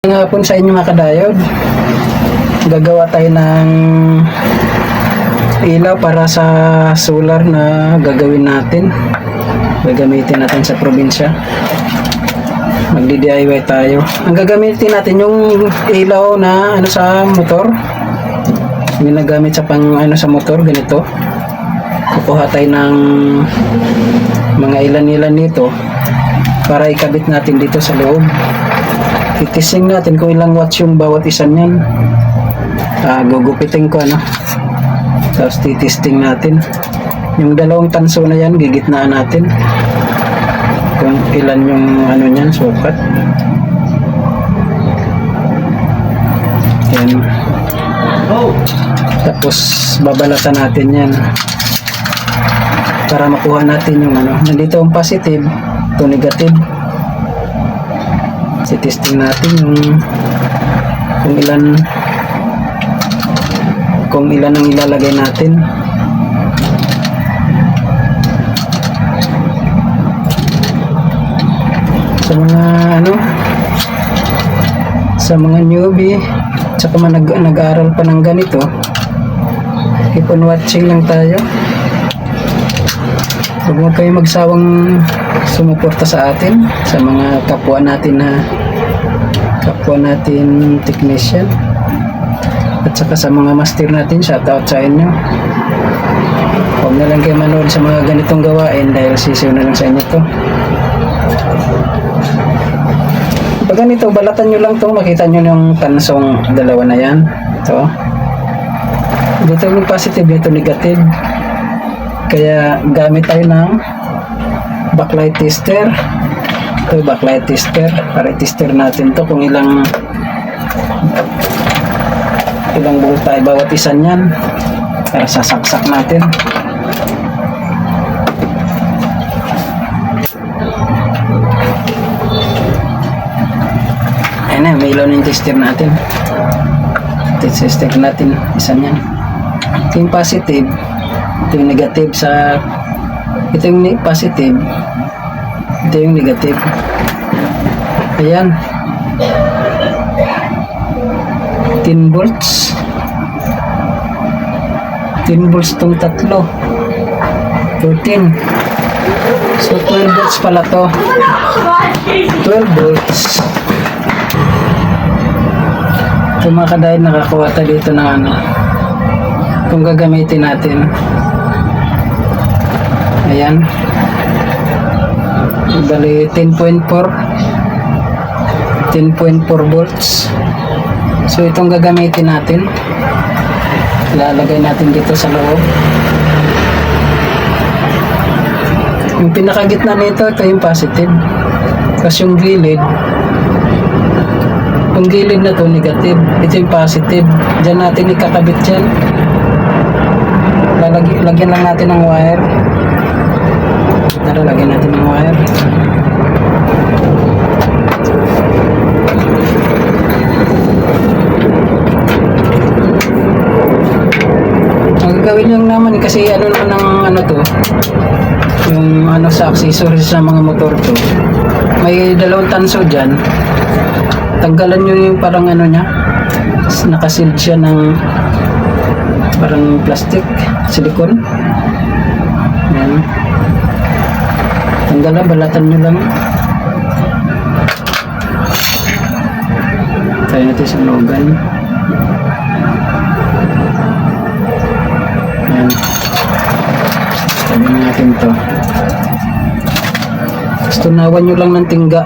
Nga po sa inyo mga kadayod, gagawa tayo ng ilaw para sa solar na gagawin natin, gagamitin natin sa probinsya. Magdi-DIY tayo. Ang gagamitin natin yung ilaw na sa motor, ginagamit sa pang sa motor, ganito. Kukuha tayo ng mga ilan-ilan nito para ikabit natin dito sa loob. Titising natin kung ilang watts yung bawat isa niyan. Gugupitin ko tapos titisting natin yung dalawang tanso na yan, gigitnaan natin kung ilan yung niyan, sukat. Yan. Tapos babalatan natin yan para makuha natin yung nandito ang positive, ito negative. Testing natin kung ilan ang ilalagay natin. Sa mga newbie tsaka nag-aaral pa ng ganito, keep on watching lang tayo. Huwag kayo magsawang sumuporta sa atin, sa mga kapwa natin technician, at saka sa mga master natin. Shoutout sa inyo. Huwag na lang kayo manood sa mga ganitong gawain dahil sisiw na lang sa inyo to. Pag ganito, balatan nyo lang to, makita nyo yung tansong dalawa na yan. Ito dito yung positive, dito negative. Kaya gamit tayo ng backlight tester. Ito backlight tester para i-tester natin to kung ilang volt tayo bawat isa niyan, para sasaksak natin. Ayan na, may ilaw ng tester natin. Tester natin isa niyan. Ito yung positive, ito yung negative. Ito yung positive, ito yung negative. Ayan, 10 volts 10 volts tong tatlo, 13. So 12 volts pala to, 12 volts. Ito mga kadayod, nakakuha tayo dito ng kung gagamitin natin. Ayan, bali 10.4 volts. So itong gagamitin natin, lalagay natin dito sa loob. Yung pinakagitna nito, ito yung positive, kasi yung gilid na to negative, ito yung positive. Diyan natin ikakabit dyan. Lagyan lang natin ng wire. Lagyan natin ng wire. Ang gagawin lang naman, kasi to, yung sa accessories sa mga motor to, may dalawang tanso dyan. Tanggalan nyo yung parang niya, nakasealed siya ng parang plastic, silicone. Yan. Tanggalan, balatan nyo lang. Tayo natin sa logan. Yan. Tabi na natin to. Tapos tunawan nyo lang ng tingga.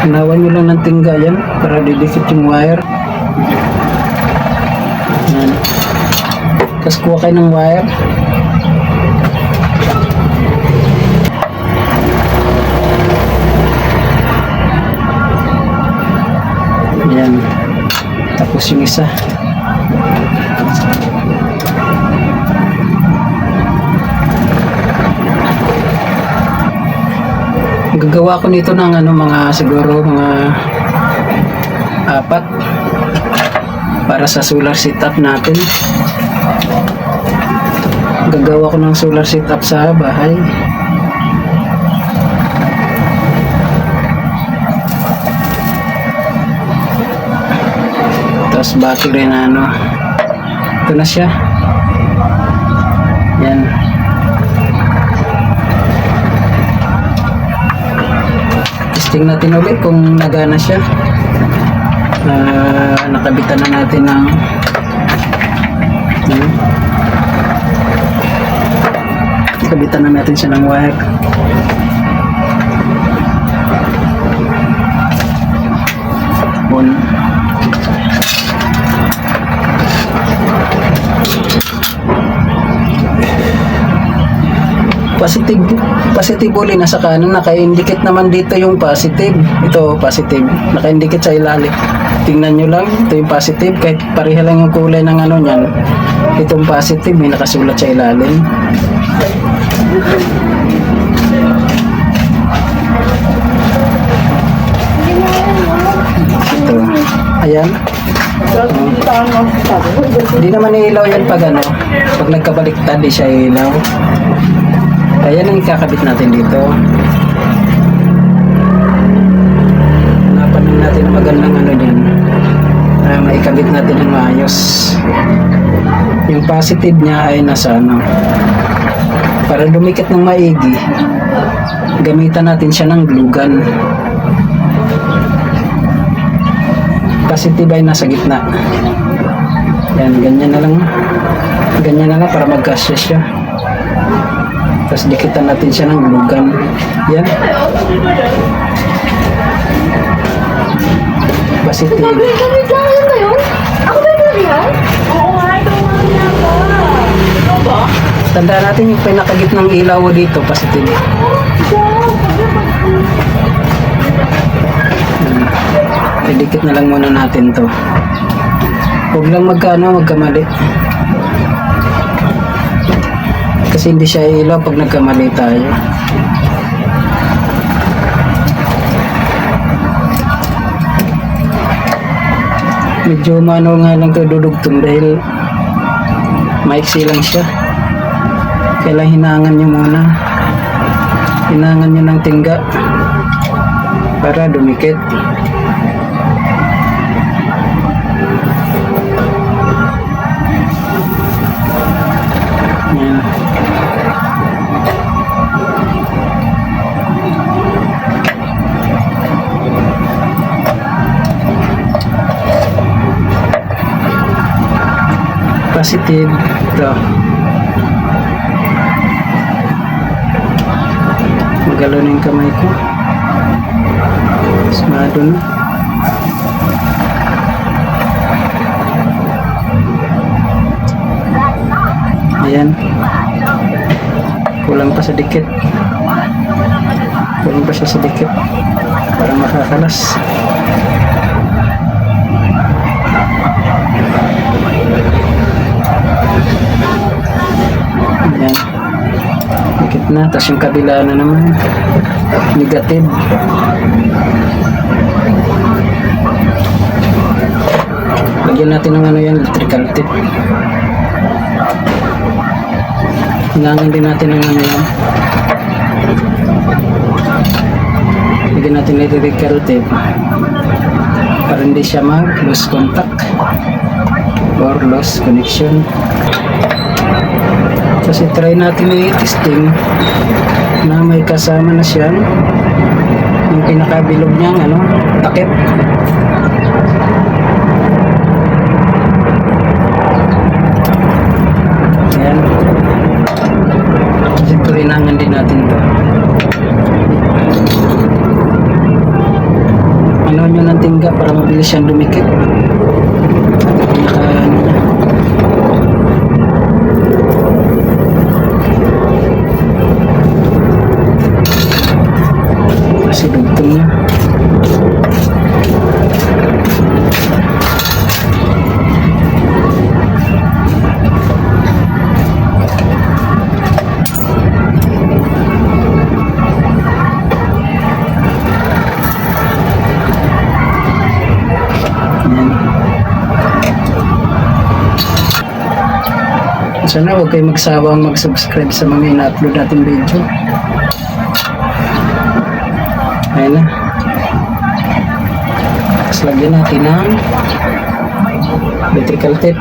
Tunawan nyo lang ng tingga yan para didikit yung wire. Yan. Tapos kuha kayo ng wire. Yan. Tapos yung isa. Gagawa ko nito ng siguro mga 4 para sa solar setup natin. Gagawa ko ng solar setup sa bahay. Tapos battery na ano. Ito na siya. Yan. Testing natin ulit kung nagana siya. Nakabitan na natin ng nakabitan na natin siya ng wire. On. Positive uli nasa kanan, naka-indicate naman dito yung positive. Ito positive, naka-indicate sa ilalim. Tingnan nyo lang, ito yung positive, kahit pareha lang yung kulay ng ano nyan. Itong positive, may nakasulat sa ilalim. Ito, ayan. Hindi naman ilaw yan pag ano, pag nagkabaliktad, di siya ilaw. Ayan ang ikakabit natin dito. Hanapan natin ang magandang ano dyan. Maikabit natin ng maayos. Yung positive niya ay nasa ano. Para dumikit ng maigi, gamitan natin siya ng glue gun. Positive ay nasa gitna. Yan, ganyan na lang. Ganyan na lang para magkasya siya. Tapos dikitan natin siya ng glue gun. Yan. Positive. Ako ba yung yan? Oo nga, ito nga niya ba? Ito ba? Tandaan natin yung pinakagitnang ilaw dito, positive. Idikit na lang muna natin to. Huwag lang magkamali. Kasi hindi siya ilaw pag nagkamali tayo. Medyo mano nga lang ito dudugtong dahil maiksi lang siya. Kailangan hinangan nyo muna. Hinangan nyo ng tingga para dumikit. Yan. Positive ito. Magalaw na yung kamay ko. Smado na. Ayan. Kulang pa sa dikit. Kulang pa siya sa dikit para makakalas. Ayan. Dikit na. Tapos yung kabila na naman. Negative. Lagyan natin ng ano yan, electrical tip. Hinangan din natin ng ano yan. Lagyan natin ng electrical tip para hindi siya mag-lose contact or lost connection. Kasi try natin i-testing na may kasama na siya yung pinakabilog niyang ano, takip. Ayan. Siyempre inangan din natin to. Ano nyo ng tingga para mabilis siyang dumikit. Kasi dugtong niya. Sana huwag kayo magsawang mag-subscribe sa mga ina-upload natin video. Ayan na. Tapos lagyan natin ng electrical tape.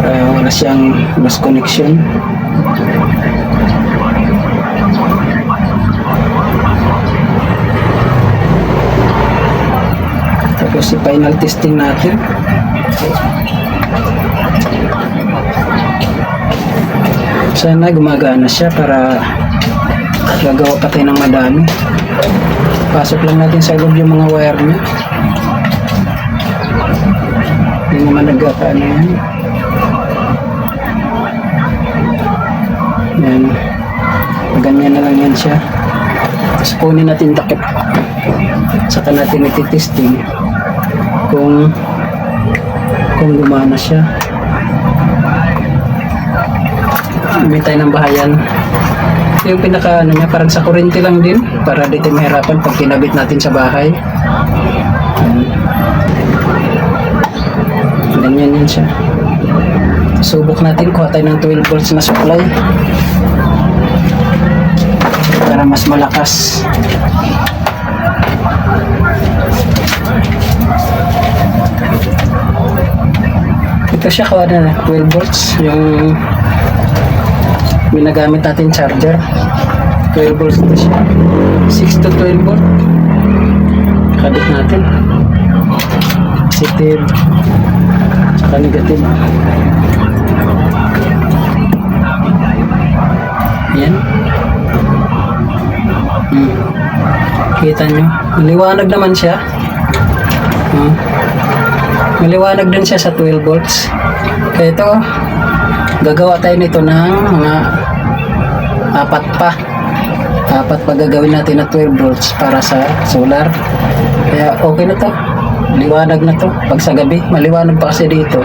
Para wala siyang lost connection. Tapos i-final testing natin. Sana gumagana siya para gagawa pa tayo ng madami. Pasok lang natin sa loob yung mga wire niya. Hindi naman nagkakaano yan. Yan. Ganyan na lang yan siya. Tapos kunin natin takip. Saka natin iti-testing kung gumana siya. May tayo ng bahayan. Ito yung pinaka ano niya, parang sa kurente lang din para dito mahirapan pag kinabit natin sa bahay. Ganyan yan siya. Subok natin, kuha tayo ng 12 volts na supply para mas malakas. Ito siya, kuha na 12 volts yung ginagamit natin charger. 12 volts ito siya, 6 to 12 volt. Kabit natin positive saka negative. Yan. Kita nyo, maliwanag naman siya. Maliwanag din siya sa 12 volts. Kaya ito, gagawa tayo nito ng mga apat pa gagawin natin na 12 volts para sa solar. Kaya okay na to, liwanag na to. Pag sa gabi, maliwanag pa kasi dito,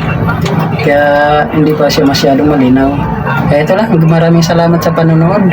kaya hindi pa siya masyadong malinaw. Kaya ito lang, maraming salamat sa panonood.